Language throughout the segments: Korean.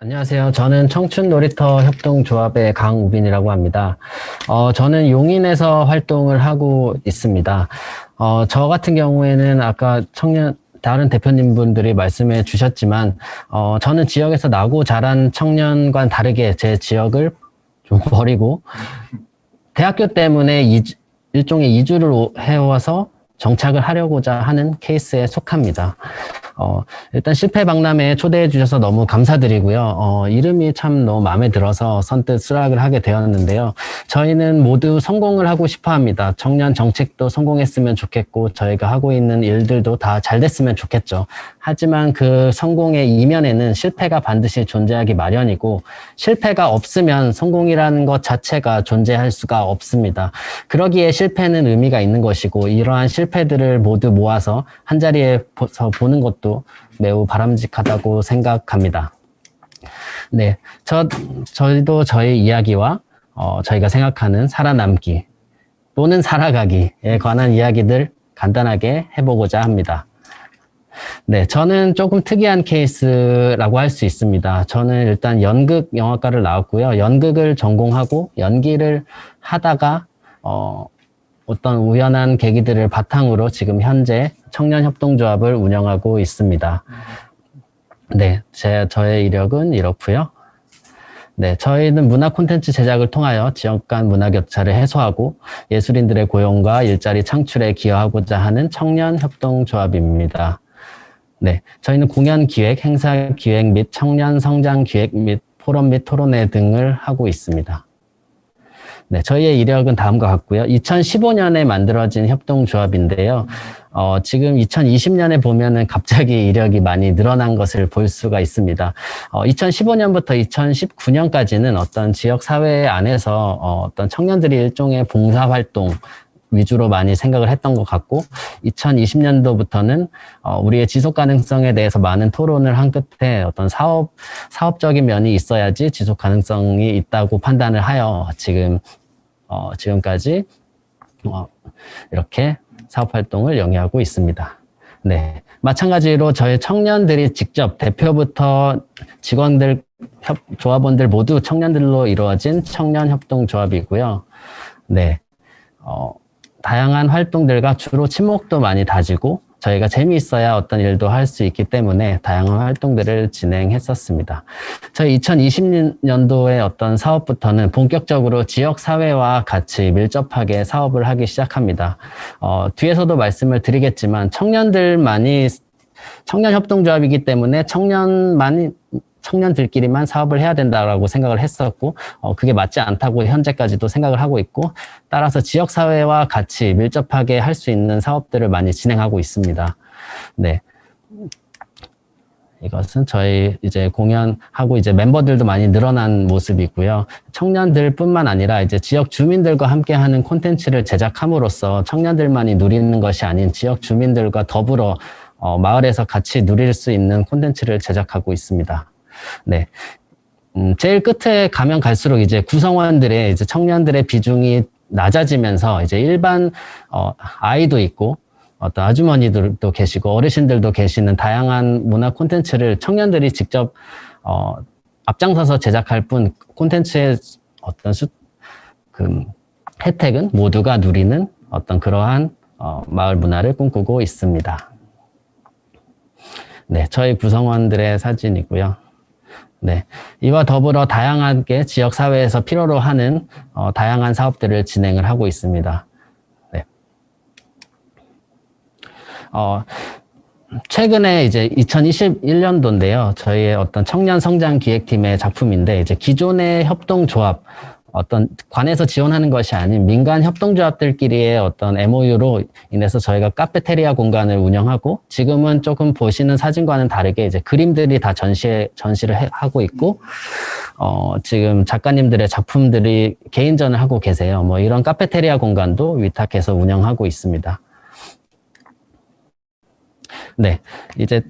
안녕하세요. 저는 청춘놀이터 협동조합의 강우빈이라고 합니다. 저는 용인에서 활동을 하고 있습니다. 저 같은 경우에는 아까 다른 대표님분들이 말씀해 주셨지만, 저는 지역에서 나고 자란 청년과는 다르게 제 지역을 좀 버리고, 대학교 때문에 일종의 이주를 해와서 정착을 하려고자 하는 케이스에 속합니다. 일단 실패 박람회에 초대해 주셔서 너무 감사드리고요. 이름이 참 너무 마음에 들어서 선뜻 수락을 하게 되었는데요. 저희는 모두 성공을 하고 싶어 합니다. 청년 정책도 성공했으면 좋겠고, 저희가 하고 있는 일들도 다 잘 됐으면 좋겠죠. 하지만 그 성공의 이면에는 실패가 반드시 존재하기 마련이고, 실패가 없으면 성공이라는 것 자체가 존재할 수가 없습니다. 그러기에 실패는 의미가 있는 것이고, 이러한 실패들을 모두 모아서 한자리에서 보는 것도 매우 바람직하다고 생각합니다. 네, 저희도 저희 이야기와 저희가 생각하는 살아남기 또는 살아가기에 관한 이야기들 간단하게 해보고자 합니다. 네, 저는 조금 특이한 케이스라고 할 수 있습니다. 저는 일단 연극 영화과를 나왔고요. 연극을 전공하고 연기를 하다가 어떤 우연한 계기들을 바탕으로 지금 현재 청년협동조합을 운영하고 있습니다. 네, 저의 이력은 이렇고요. 네, 저희는 문화 콘텐츠 제작을 통하여 지역 간 문화 격차를 해소하고 예술인들의 고용과 일자리 창출에 기여하고자 하는 청년협동조합입니다. 네, 저희는 공연 기획, 행사 기획 및 청년 성장 기획 및 포럼 및 토론회 등을 하고 있습니다. 네, 저희의 이력은 다음과 같고요. 2015년에 만들어진 협동조합인데요. 지금 2020년에 보면은 갑자기 이력이 많이 늘어난 것을 볼 수가 있습니다. 2015년부터 2019년까지는 어떤 지역사회 안에서 어떤 청년들이 일종의 봉사활동 위주로 많이 생각을 했던 것 같고, 2020년도부터는 우리의 지속 가능성에 대해서 많은 토론을 한 끝에 어떤 사업적인 면이 있어야지 지속 가능성이 있다고 판단을 하여 지금까지 이렇게 사업 활동을 영위하고 있습니다. 네, 마찬가지로 저희 청년들이 직접 대표부터 직원들, 조합원들 모두 청년들로 이루어진 청년협동조합이고요. 네, 다양한 활동들과 주로 친목도 많이 다지고 저희가 재미있어야 어떤 일도 할 수 있기 때문에 다양한 활동들을 진행했었습니다. 저희 2020년도에 어떤 사업부터는 본격적으로 지역사회와 같이 밀접하게 사업을 하기 시작합니다. 뒤에서도 말씀을 드리겠지만 청년협동조합이기 때문에 청년들끼리만 사업을 해야 된다라고 생각을 했었고, 그게 맞지 않다고 현재까지도 생각을 하고 있고, 따라서 지역사회와 같이 밀접하게 할 수 있는 사업들을 많이 진행하고 있습니다. 네. 이것은 저희 이제 공연하고 이제 멤버들도 많이 늘어난 모습이고요. 청년들뿐만 아니라 이제 지역 주민들과 함께하는 콘텐츠를 제작함으로써 청년들만이 누리는 것이 아닌 지역 주민들과 더불어 마을에서 같이 누릴 수 있는 콘텐츠를 제작하고 있습니다. 네. 제일 끝에 가면 갈수록 이제 구성원들의 이제 청년들의 비중이 낮아지면서 이제 일반 아이도 있고 어떤 아주머니들도 계시고 어르신들도 계시는 다양한 문화 콘텐츠를 청년들이 직접 앞장서서 제작할 뿐 콘텐츠의 어떤 혜택은 모두가 누리는 어떤 그러한 마을 문화를 꿈꾸고 있습니다. 네, 저희 구성원들의 사진이고요. 네, 이와 더불어 다양하게 지역사회에서 필요로 하는 다양한 사업들을 진행을 하고 있습니다. 네. 최근에 이제 2021년도인데요. 저희의 어떤 청년 성장 기획팀의 작품인데, 이제 기존의 협동조합, 어떤 관에서 지원하는 것이 아닌 민간 협동조합들끼리의 어떤 MOU로 인해서 저희가 카페테리아 공간을 운영하고, 지금은 조금 보시는 사진과는 다르게 이제 그림들이 다 전시를 하고 있고, 지금 작가님들의 작품들이 개인전을 하고 계세요. 뭐 이런 카페테리아 공간도 위탁해서 운영하고 있습니다. 네, 이제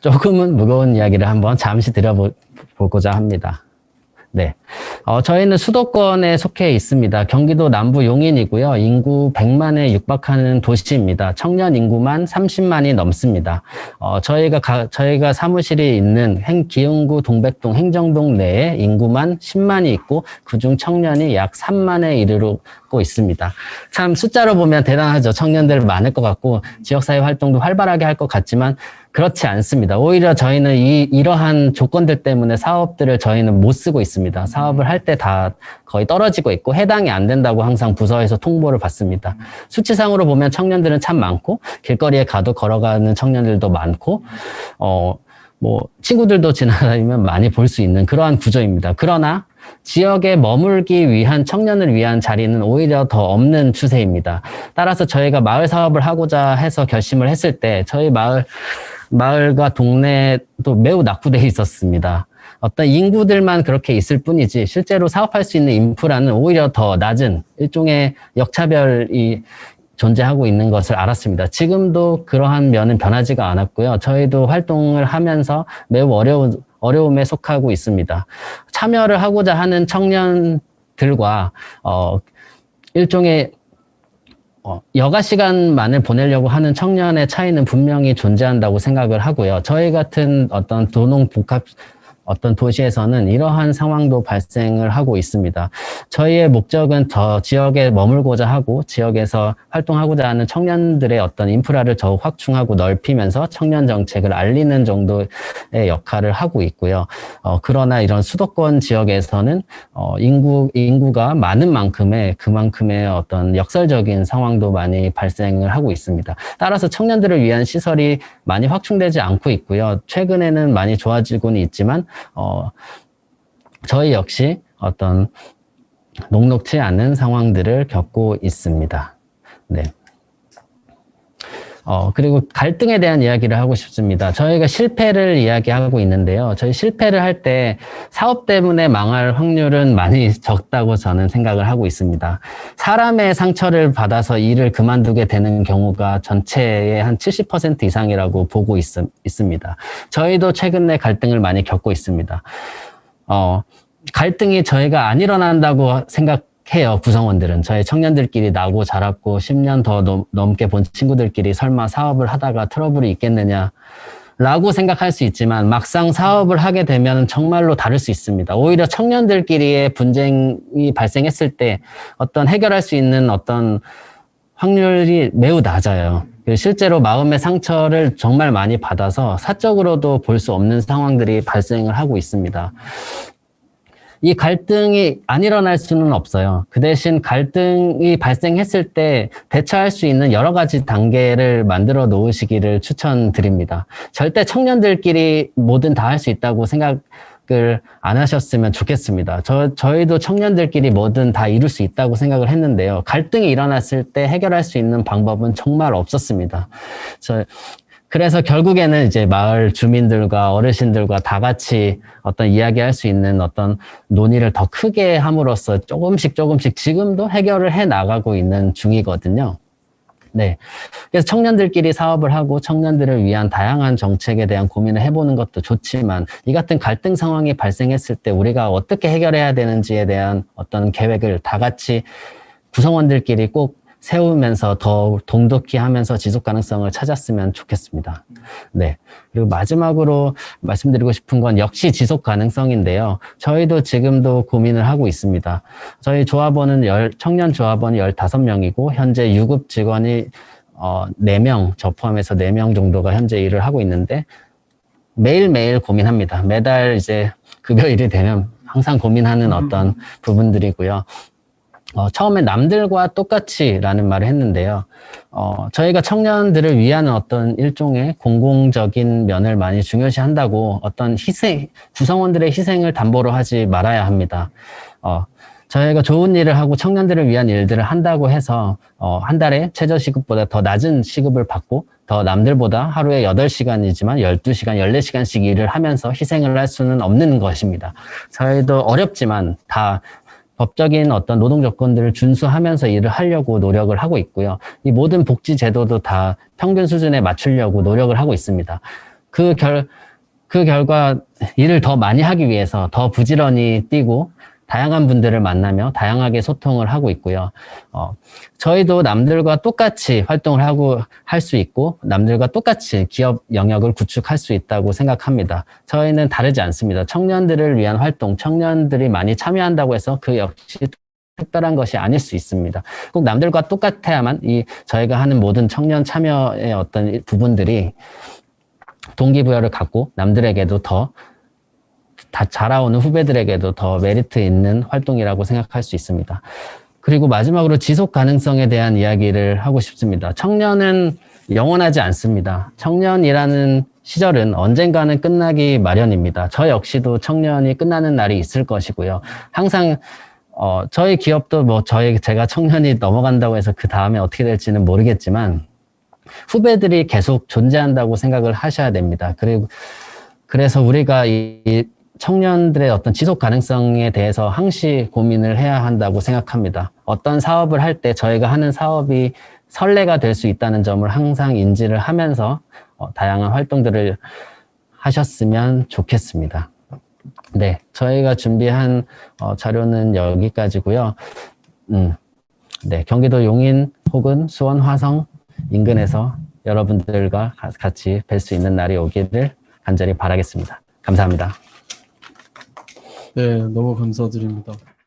조금은 무거운 이야기를 한번 잠시 드려보고자 합니다. 네. 저희는 수도권에 속해 있습니다. 경기도 남부 용인이고요. 인구 100만에 육박하는 도시입니다. 청년 인구만 30만이 넘습니다. 저희가 사무실이 있는 기흥구 동백동 행정동 내에 인구만 10만이 있고, 그중 청년이 약 3만에 이르고 있습니다. 참 숫자로 보면 대단하죠. 청년들 많을 것 같고, 지역사회 활동도 활발하게 할 것 같지만, 그렇지 않습니다. 오히려 저희는 이러한 조건들 때문에 사업들을 저희는 못 쓰고 있습니다. 사업을 할 때 다 거의 떨어지고 있고 해당이 안 된다고 항상 부서에서 통보를 받습니다. 수치상으로 보면 청년들은 참 많고 길거리에 가도 걸어가는 청년들도 많고 친구들도 지나다니면 많이 볼 수 있는 그러한 구조입니다. 그러나 지역에 머물기 위한 청년을 위한 자리는 오히려 더 없는 추세입니다. 따라서 저희가 마을 사업을 하고자 해서 결심을 했을 때 저희 마을과 동네도 매우 낙후되어 있었습니다. 어떤 인구들만 그렇게 있을 뿐이지 실제로 사업할 수 있는 인프라는 오히려 더 낮은 일종의 역차별이 존재하고 있는 것을 알았습니다. 지금도 그러한 면은 변하지가 않았고요. 저희도 활동을 하면서 매우 어려움에 속하고 있습니다. 참여를 하고자 하는 청년들과 일종의 여가 시간만을 보내려고 하는 청년의 차이는 분명히 존재한다고 생각을 하고요. 저희 같은 어떤 도시에서는 이러한 상황도 발생을 하고 있습니다. 저희의 목적은 더 지역에 머물고자 하고 지역에서 활동하고자 하는 청년들의 어떤 인프라를 더욱 확충하고 넓히면서 청년 정책을 알리는 정도의 역할을 하고 있고요. 그러나 이런 수도권 지역에서는 인구가 많은 만큼의 그만큼의 어떤 역설적인 상황도 많이 발생을 하고 있습니다. 따라서 청년들을 위한 시설이 많이 확충되지 않고 있고요. 최근에는 많이 좋아지고는 있지만 저희 역시 어떤 녹록지 않은 상황들을 겪고 있습니다. 네. 그리고 갈등에 대한 이야기를 하고 싶습니다. 저희가 실패를 이야기하고 있는데요. 저희 실패를 할 때 사업 때문에 망할 확률은 많이 적다고 저는 생각을 하고 있습니다. 사람의 상처를 받아서 일을 그만두게 되는 경우가 전체의 한 70% 이상이라고 보고 있습니다. 저희도 최근에 갈등을 많이 겪고 있습니다. 갈등이 저희가 안 일어난다고 생각해요. 구성원들은 저희 청년들끼리 나고 자랐고 10년 더 넘게 본 친구들끼리 설마 사업을 하다가 트러블이 있겠느냐 라고 생각할 수 있지만 막상 사업을 하게 되면 정말로 다를 수 있습니다. 오히려 청년들끼리의 분쟁이 발생했을 때 어떤 해결할 수 있는 어떤 확률이 매우 낮아요. 실제로 마음의 상처를 정말 많이 받아서 사적으로도 볼 수 없는 상황들이 발생을 하고 있습니다. 이 갈등이 안 일어날 수는 없어요. 그 대신 갈등이 발생했을 때 대처할 수 있는 여러 가지 단계를 만들어 놓으시기를 추천드립니다. 절대 청년들끼리 뭐든 다 할 수 있다고 생각을 안 하셨으면 좋겠습니다. 저희도 청년들끼리 뭐든 다 이룰 수 있다고 생각을 했는데요. 갈등이 일어났을 때 해결할 수 있는 방법은 정말 없었습니다. 그래서 결국에는 이제 마을 주민들과 어르신들과 다 같이 어떤 이야기할 수 있는 어떤 논의를 더 크게 함으로써 조금씩 지금도 해결을 해 나가고 있는 중이거든요. 네. 그래서 청년들끼리 사업을 하고 청년들을 위한 다양한 정책에 대한 고민을 해보는 것도 좋지만 이 같은 갈등 상황이 발생했을 때 우리가 어떻게 해결해야 되는지에 대한 어떤 계획을 다 같이 구성원들끼리 꼭 세우면서 더 동독히 하면서 지속 가능성을 찾았으면 좋겠습니다. 네. 그리고 마지막으로 말씀드리고 싶은 건 역시 지속 가능성인데요. 저희도 지금도 고민을 하고 있습니다. 저희 조합원은 청년 조합원이 15명이고 현재 유급 직원이 4명, 저 포함해서 4명 정도가 현재 일을 하고 있는데 매일매일 고민합니다. 매달 이제 급여일이 되면 항상 고민하는 어떤 부분들이고요. 처음에 남들과 똑같이라는 말을 했는데요. 저희가 청년들을 위한 어떤 일종의 공공적인 면을 많이 중요시한다고 어떤 구성원들의 희생을 담보로 하지 말아야 합니다. 저희가 좋은 일을 하고 청년들을 위한 일들을 한다고 해서 한 달에 최저시급보다 더 낮은 시급을 받고 더 남들보다 하루에 8시간이지만 12시간, 14시간씩 일을 하면서 희생을 할 수는 없는 것입니다. 저희도 어렵지만 다 법적인 어떤 노동 조건들을 준수하면서 일을 하려고 노력을 하고 있고요. 이 모든 복지 제도도 다 평균 수준에 맞추려고 노력을 하고 있습니다. 그 그 결과 일을 더 많이 하기 위해서 더 부지런히 뛰고 다양한 분들을 만나며 다양하게 소통을 하고 있고요. 저희도 남들과 똑같이 활동을 하고 할 수 있고 남들과 똑같이 기업 영역을 구축할 수 있다고 생각합니다. 저희는 다르지 않습니다. 청년들을 위한 활동, 청년들이 많이 참여한다고 해서 그 역시 특별한 것이 아닐 수 있습니다. 꼭 남들과 똑같아야만 저희가 하는 모든 청년 참여의 어떤 부분들이 동기부여를 갖고 남들에게도 더 자라오는 후배들에게도 더 메리트 있는 활동이라고 생각할 수 있습니다. 그리고 마지막으로 지속 가능성에 대한 이야기를 하고 싶습니다. 청년은 영원하지 않습니다. 청년이라는 시절은 언젠가는 끝나기 마련입니다. 저 역시도 청년이 끝나는 날이 있을 것이고요. 항상 저희 기업도 제가 청년이 넘어간다고 해서 그 다음에 어떻게 될지는 모르겠지만 후배들이 계속 존재한다고 생각을 하셔야 됩니다. 그래서 우리가 이 청년들의 어떤 지속 가능성에 대해서 항시 고민을 해야 한다고 생각합니다. 어떤 사업을 할 때 저희가 하는 사업이 선례가 될 수 있다는 점을 항상 인지를 하면서 다양한 활동들을 하셨으면 좋겠습니다. 네, 저희가 준비한 자료는 여기까지고요. 네, 경기도 용인 혹은 수원 화성 인근에서 여러분들과 같이 뵐 수 있는 날이 오기를 간절히 바라겠습니다. 감사합니다. 네, 너무 감사드립니다.